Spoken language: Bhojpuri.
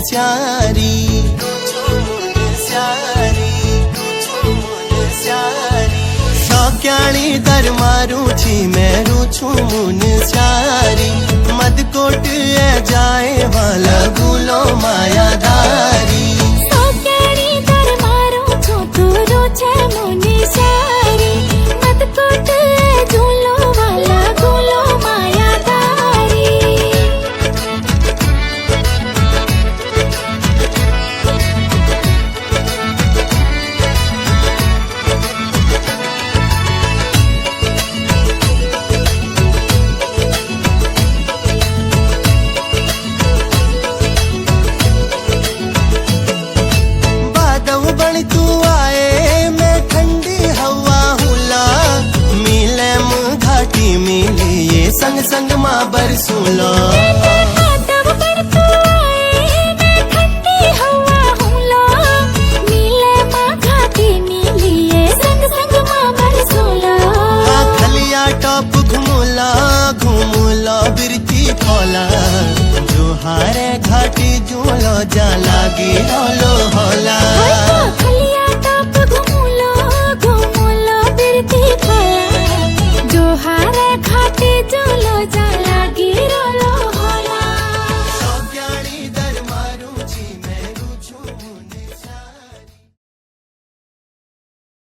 स्यारी सौक्याणी दर मारू छी मेरू छू मुन स्यारी मदकोट ए जाए वाला गुलो मायादारी सौक्याणी दर मारू छू तू छे मुन स्यारी मदकोट ए झूलो वाला गुलो मायादारी तू आए मैं ठंडी हवा हुला मिले घाटी मिले ये संग संग माँ बरसूला खलिया टॉप घूमला घूमला बिरती खोला जो हारे घाटी जोलो जा लागे रोलो